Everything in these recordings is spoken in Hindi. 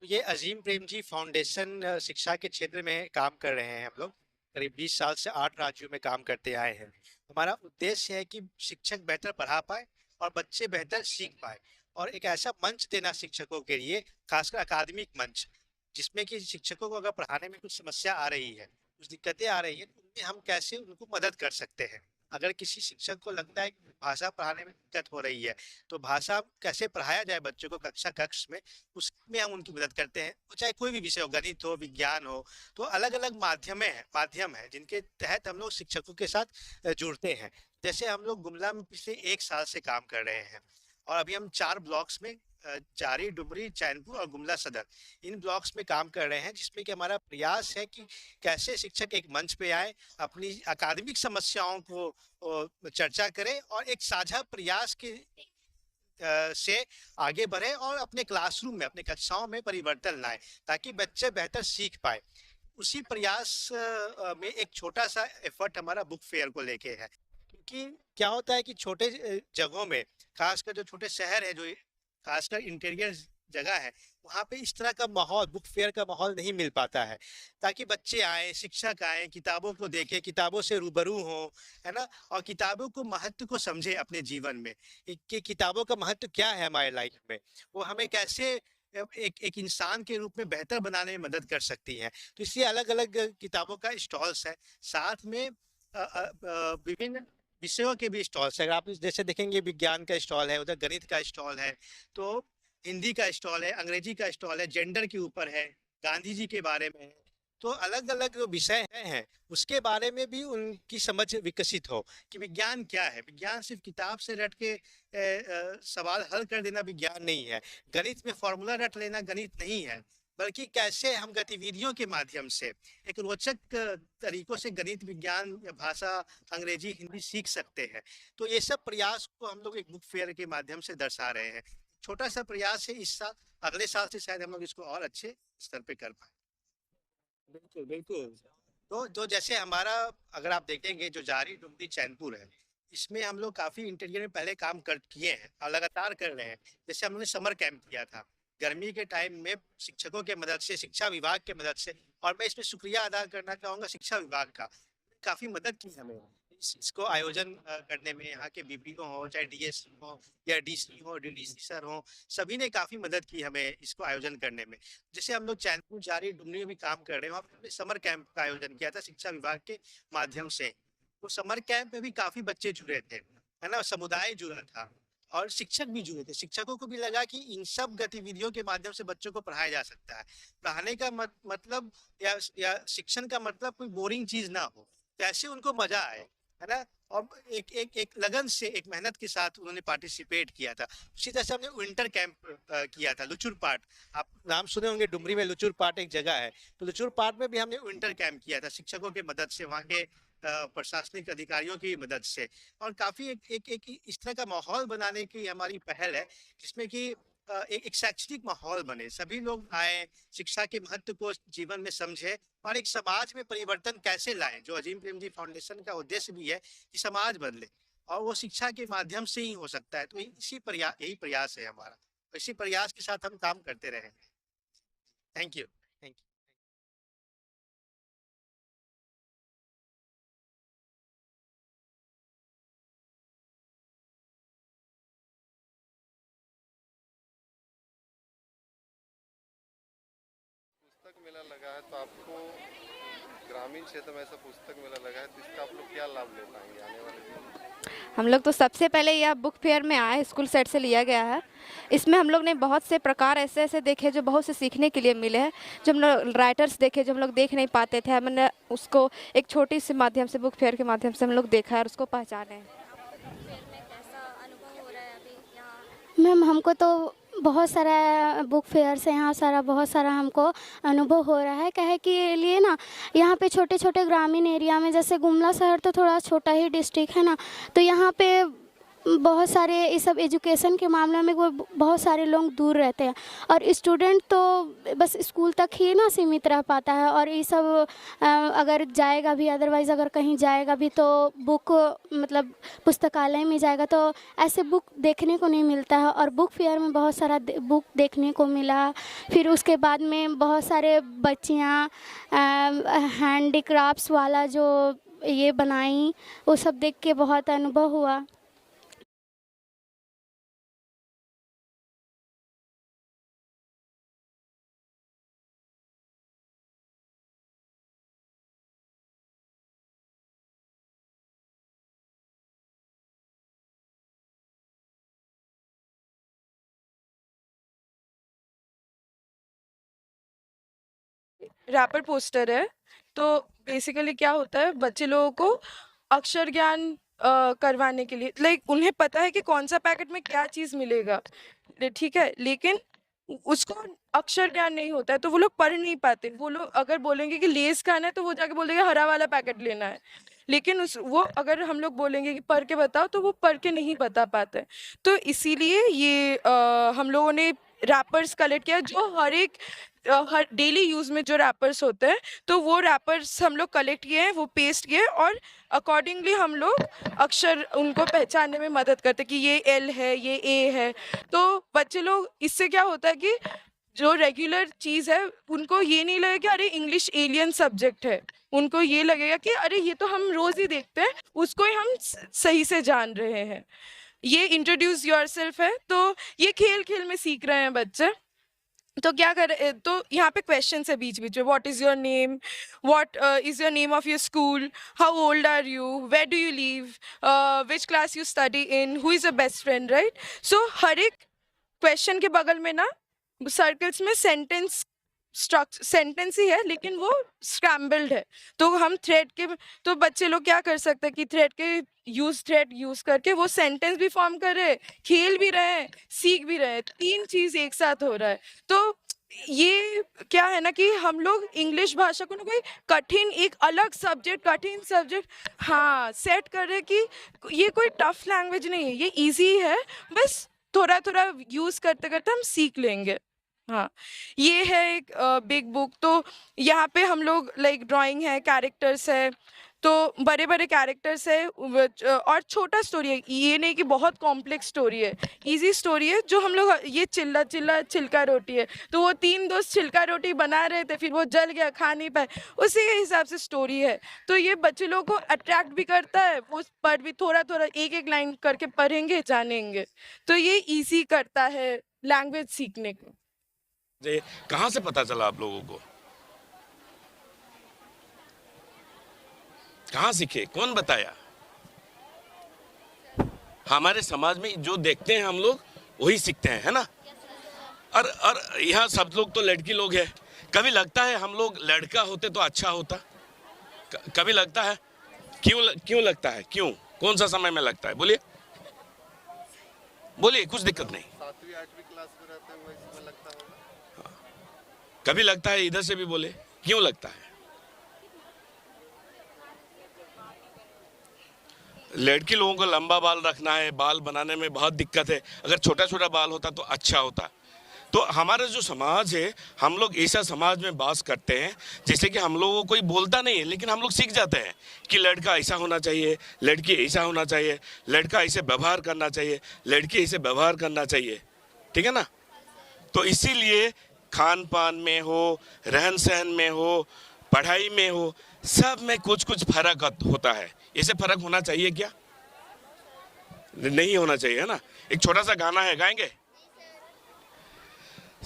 ये अजीम प्रेमजी फाउंडेशन शिक्षा के क्षेत्र में काम कर रहे हैं हम लोग। करीब 20 साल से 8 राज्यों में काम करते आए हैं। हमारा उद्देश्य है कि शिक्षक बेहतर पढ़ा पाए और बच्चे बेहतर सीख पाए, और एक ऐसा मंच देना शिक्षकों के लिए, खासकर अकादमिक मंच, जिसमें कि शिक्षकों को अगर पढ़ाने में कुछ समस्या आ रही है, कुछ दिक्कतें आ रही है, तो उनमें हम कैसे उनको मदद कर सकते हैं। अगर किसी शिक्षक को लगता है कि भाषा पढ़ाने में दिक्कत हो रही है, तो भाषा कैसे पढ़ाया जाए बच्चों को कक्षा कक्ष में, उसमें हम उनकी मदद करते हैं। वो चाहे कोई भी विषय हो, गणित हो, विज्ञान हो, तो अलग अलग माध्यम है जिनके तहत हम लोग शिक्षकों के साथ जुड़ते हैं। जैसे हम लोग गुमला में पिछले 1 साल से काम कर रहे हैं, और अभी हम 4 ब्लॉक्स में, चारी, डुमरी, चैनपुर और गुमला सदर, इन ब्लॉक्स में काम कर रहे हैं, जिसमें कि हमारा प्रयास है कि कैसे शिक्षक एक मंच पे आए, अपनी अकादमिक समस्याओं को चर्चा करें और एक साझा प्रयास के से आगे बढ़े और अपने क्लासरूम में, अपने कक्षाओं में परिवर्तन लाए, ताकि बच्चे बेहतर सीख पाए। उसी प्रयास में एक छोटा सा एफर्ट हमारा बुक फेयर को लेके है। क्योंकि क्या होता है कि छोटे जगहों में, खासकर जो छोटे शहर है, जो खासकर इंटीरियर जगह है, वहाँ पे इस तरह का माहौल, बुक फेयर का माहौल नहीं मिल पाता है, ताकि बच्चे आए, शिक्षक आए, किताबों को देखें, किताबों से रूबरू हों, है ना, और किताबों को महत्व को समझे अपने जीवन में, कि किताबों का महत्व क्या है हमारे लाइफ में, वो हमें कैसे एक एक इंसान के रूप में बेहतर बनाने में मदद कर सकती हैं। तो इसलिए अलग अलग किताबों का स्टॉल्स है, साथ में विभिन्न विषयों के भी स्टॉल्स है। अगर आप जैसे देखेंगे, विज्ञान का स्टॉल है, उधर गणित का स्टॉल है, तो हिंदी का स्टॉल है, अंग्रेजी का स्टॉल है, जेंडर के ऊपर है, गांधी जी के बारे में है। तो अलग अलग जो विषय हैं, उसके बारे में भी उनकी समझ विकसित हो कि विज्ञान क्या है। विज्ञान सिर्फ किताब से रट के सवाल हल कर देना विज्ञान नहीं है, गणित में फॉर्मूला रट लेना गणित नहीं है, बल्कि कैसे हम गतिविधियों के माध्यम से एक रोचक तरीकों से गणित, विज्ञान या भाषा, अंग्रेजी, हिंदी सीख सकते हैं। तो ये सब प्रयास को हम लोग एक बुक फेयर के माध्यम से दर्शा रहे हैं। छोटा सा प्रयास है इस साल, अगले साल से शायद हम लोग इसको और अच्छे स्तर पे कर पाए। बिल्कुल बिल्कुल। तो जैसे हमारा, अगर आप देखेंगे, जो जारी, डुमरी, चैनपुर है, इसमें हम लोग काफी इंटीरियर में पहले काम कर किए हैं और लगातार कर रहे हैं। जैसे हमने समर कैंप किया था गर्मी के टाइम में, शिक्षकों के मदद से, शिक्षा विभाग के मदद से, और मैं इसमें शुक्रिया अदा करना चाहूंगा शिक्षा विभाग का। काफी मदद की हमें इसको आयोजन करने में। यहाँ के बीपीओ हो, चाहे डीएस हो या डीसी हो, डीडीसी सर हो, सभी ने काफी मदद की हमें इसको आयोजन करने में। जैसे हम लोग चैनपुर, जारी, डुमरी में भी काम कर रहे हैं, वहाँ पे हमने समर कैंप का आयोजन किया था शिक्षा विभाग के माध्यम से। तो समर कैंप में भी काफी बच्चे जुड़े थे, है ना, समुदाय जुड़ा था, और शिक्षक भी जुड़े थे। शिक्षकों को भी लगा कि इन सब गतिविधियों के माध्यम से बच्चों को पढ़ाया जा सकता है। पढ़ाने का मतलब, या शिक्षण का मतलब कोई बोरिंग चीज ना हो, कैसे उनको मजा आए, है ना। और एक एक एक लगन से, एक मेहनत के साथ उन्होंने पार्टिसिपेट किया था। उसी तरह से हमने विंटर कैंप किया था लुचुर पाट। आप नाम सुने होंगे, डुमरी में लुचुर पाट एक जगह है, तो लुचुर पाट में भी हमने विंटर कैंप किया था शिक्षकों की मदद से, वहाँ के प्रशासनिक अधिकारियों की मदद से। और काफी एक इस तरह का माहौल बनाने की हमारी पहल है, जिसमें कि एक शैक्षणिक माहौल बने, सभी लोग आए, शिक्षा के महत्व को जीवन में समझे, और एक समाज में परिवर्तन कैसे लाएं। जो अजीम प्रेमजी फाउंडेशन का उद्देश्य भी है कि समाज बदले, और वो शिक्षा के माध्यम से ही हो सकता है। तो यही प्रयास है हमारा, इसी प्रयास के साथ हम काम करते रहे। Thank you. Thank you. पुस्तक मेला लगा है, तो आपको ग्रामीण क्षेत्र में ऐसा पुस्तक मेला लगा है, तो इसका आप लोग क्या लाभ ले पाएंगे आने वाले दिन में? हम लोग तो सबसे पहले यह बुक फेयर में आए, स्कूल साइड से लिया गया है। इसमें हम लोग ने बहुत से प्रकार ऐसे ऐसे देखे जो बहुत से सीखने के लिए मिले हैं। जो हम लोग राइटर्स देखे जो हम लोग देख नहीं पाते थे, हमने उसको एक छोटी सी माध्यम से, बुक फेयर के माध्यम से हम लोग देखा है और उसको पहचाने हैं। फेयर में कैसा अनुभव हो रहा है अभी यहाँ? मैम, हमको तो बहुत सारा बुक फेयर से यहाँ सारा बहुत सारा हमको अनुभव हो रहा है। कहे कि लिए ना, यहाँ पे छोटे छोटे ग्रामीण एरिया में, जैसे गुमला शहर तो थोड़ा छोटा ही डिस्ट्रिक्ट है ना, तो यहाँ पे बहुत सारे इस सब एजुकेशन के मामले में वो बहुत सारे लोग दूर रहते हैं, और स्टूडेंट तो बस स्कूल तक ही ना सीमित रह पाता है, और ये सब अगर जाएगा भी, अदरवाइज़ अगर कहीं जाएगा भी तो बुक मतलब पुस्तकालय में जाएगा तो ऐसे बुक देखने को नहीं मिलता है। और बुक फेयर में बहुत सारा बुक देखने को मिला। फिर उसके बाद में बहुत सारे बच्चियाँ हैंडीक्राफ्ट्स वाला जो ये बनाई, वो सब देख के बहुत अनुभव हुआ। रैपर पोस्टर है। तो बेसिकली क्या होता है, बच्चे लोगों को अक्षर ज्ञान करवाने के लिए, लाइक उन्हें पता है कि कौन सा पैकेट में क्या चीज मिलेगा, ठीक है, लेकिन उसको अक्षर ज्ञान नहीं होता है तो वो लोग पढ़ नहीं पाते। वो लोग अगर बोलेंगे कि लेस खाना है तो वो जाके बोलेंगे हरा वाला पैकेट लेना है, लेकिन उस वो अगर हम लोग बोलेंगे कि पढ़ के बताओ तो वो पढ़ के नहीं बता पाते। तो इसीलिए ये हम लोगों ने रैपर्स कलेक्ट किया, जो हर डेली यूज में जो रैपर्स होते हैं, तो वो रैपर्स हम लोग कलेक्ट किए हैं, वो पेस्ट किए, और अकॉर्डिंगली हम लोग अक्षर उनको पहचानने में मदद करते हैं कि ये एल है, ये ए है। तो बच्चे लोग, इससे क्या होता है कि जो रेगुलर चीज़ है उनको ये नहीं लगेगा कि अरे इंग्लिश एलियन सब्जेक्ट है, उनको ये लगेगा कि अरे ये तो हम रोज ही देखते हैं, उसको ही हम सही से जान रहे हैं। ये इंट्रोड्यूस योरसेल्फ है, तो ये खेल खेल में सीख रहे हैं बच्चे। तो क्या कर, तो यहाँ पे क्वेश्चन है बीच बीच में, what is your name, what is your name of your school, how old are you, where do you live, which class you study in, who is your best friend, right. So हर एक क्वेश्चन के बगल में ना सर्कल्स में सेंटेंस ही है, लेकिन वो स्क्रैम्बल्ड है। तो हम थ्रेड के, तो बच्चे लोग क्या कर सकते हैं कि थ्रेड यूज करके वो सेंटेंस भी फॉर्म कर रहे हैं, खेल भी रहे हैं, सीख भी रहे हैं, 3 चीज एक साथ हो रहा है। तो ये क्या है ना कि हम लोग इंग्लिश भाषा को ना कोई एक अलग कठिन सब्जेक्ट हाँ सेट कर रहे कि ये कोई टफ लैंग्वेज नहीं है, ये इजी है, बस थोड़ा थोड़ा यूज करते करते हम सीख लेंगे। हाँ, ये है एक बिग बुक। तो यहाँ पे हम लोग लाइक ड्राइंग है, कैरेक्टर्स है, तो बड़े बड़े कैरेक्टर्स है, और छोटा स्टोरी है, ये नहीं कि बहुत कॉम्प्लेक्स स्टोरी है, इजी स्टोरी है। जो हम लोग, ये चिल्ला चिल्ला छिलका रोटी है, तो वो 3 दोस्त छिलका रोटी बना रहे थे, फिर वो जल गया, खा नहीं पाए, उसी के हिसाब से स्टोरी है। तो ये बच्चे लोगों को अट्रैक्ट भी करता है, वो पढ़ भी थोड़ा थोड़ा एक एक लाइन करके पढ़ेंगे, जानेंगे, तो ये ईजी करता है लैंग्वेज सीखने को। कहाँ से पता चला आप लोगों को, कहाँ सीखे, कौन बताया? हमारे समाज में जो देखते हैं हम लोग वही सीखते हैं, है ना। और यहाँ सब लोग तो लड़की लोग हैं। कभी लगता है हम लोग लड़का होते तो अच्छा होता? कभी लगता है? क्यों लगता है? क्यों, कौन सा समय में लगता है? बोलिए बोलिए, कुछ दिक्कत नहीं। 7वीं 8वीं क्लास में रहते हैं, वही समय लगता होगा। कभी लगता है, इधर से भी बोले, क्यों लगता है? लड़की लोगों को लंबा बाल रखना है, बाल बनाने में बहुत दिक्कत है, अगर छोटा छोटा बाल होता तो अच्छा होता। तो हमारा जो समाज है, हम लोग ऐसा समाज में बास करते हैं जैसे कि हम लोगों को कोई बोलता नहीं है, लेकिन हम लोग सीख जाते हैं कि लड़का ऐसा होना चाहिए, लड़की ऐसा होना चाहिए, लड़का ऐसे व्यवहार करना चाहिए, लड़की ऐसे व्यवहार करना चाहिए, ठीक है ना। तो इसीलिए खान पान में हो, रहन सहन में हो, पढ़ाई में हो, सब में कुछ कुछ फर्क होता है। ऐसे फर्क होना चाहिए क्या? नहीं होना चाहिए, है ना। एक छोटा सा गाना है, गाएंगे?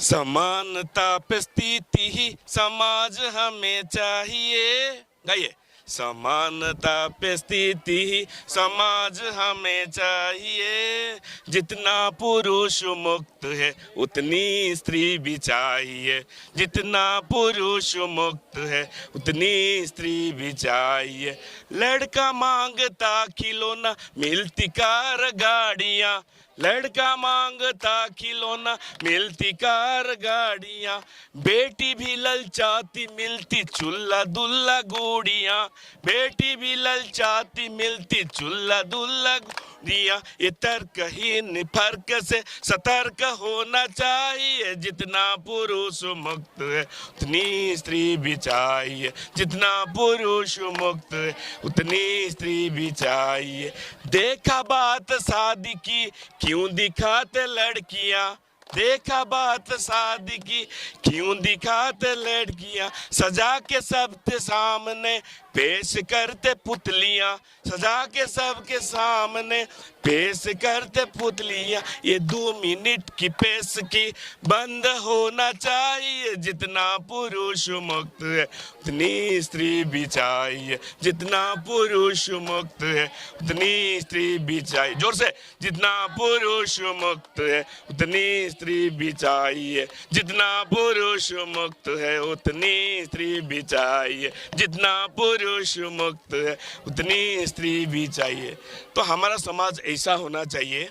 समानता पे स्थिति ही समाज हमें चाहिए, गाइए। समानता पे स्थिति ही समाज हमें चाहिए, जितना पुरुष मुक्त है उतनी स्त्री भी चाहिए, जितना पुरुष मुक्त है उतनी स्त्री भी चाहिए। लड़का मांगता खिलौना, मिलती कार गाड़ियाँ, लड़का मांगता खिलौना मिलती कार गाड़ियाँ, बेटी भी ललचाती मिलती चुल्ला दुल्ला गुड़ियाँ, बेटी भी ललचाती मिलती चुल्ला दुल्ला गुड़ियाँ। ये तर्कहीन फर्क से सतर्क होना चाहिए, जितना पुरुष मुक्त है उतनी स्त्री भी चाहिए, जितना पुरुष मुक्त है उतनी स्त्री भी चाहिए। देखा बात शादी की क्यों दिखाते लड़कियां, देखा बात शादी की क्यों दिखाते लड़कियां, सजा के सबके सामने पेश करते पुतलियां, सजा के सबके सामने पेश करते पुतलियां। ये 2 मिनट की पेश की बंद होना चाहिए, जितना पुरुष मुक्त है उतनी स्त्री भी चाहिए, जितना पुरुष मुक्त है उतनी स्त्री भी चाहिए। जोर से, जितना पुरुष मुक्त है उतनी स्त्री भी चाहिए, जितना पुरुष मुक्त है उतनी स्त्री भी चाहिए, जितना पुरुष मुक्त है उतनी स्त्री भी चाहिए। तो हमारा समाज ऐसा होना चाहिए।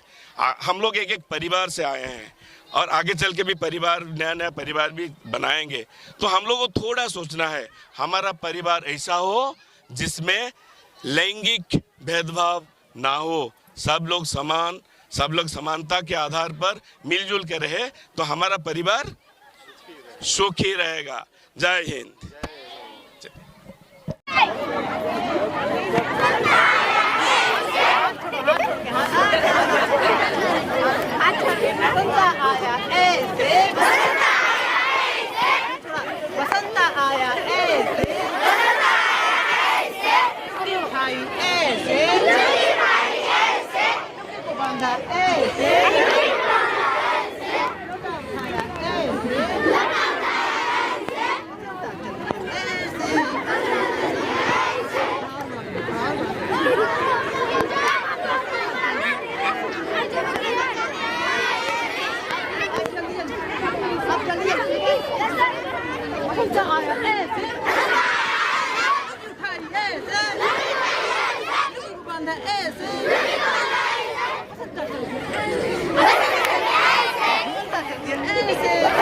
हम लोग एक परिवार से आए हैं और आगे चल के भी परिवार, नया नया परिवार भी बनाएंगे। तो हम लोग को थोड़ा सोचना है, हमारा परिवार ऐसा हो जिसमें लैंगिक भेदभाव ना हो, सब लोग समान, सब लोग समानता के आधार पर मिलजुल के रहे, तो हमारा परिवार सुखी रहेगा। जय हिंद। Hey!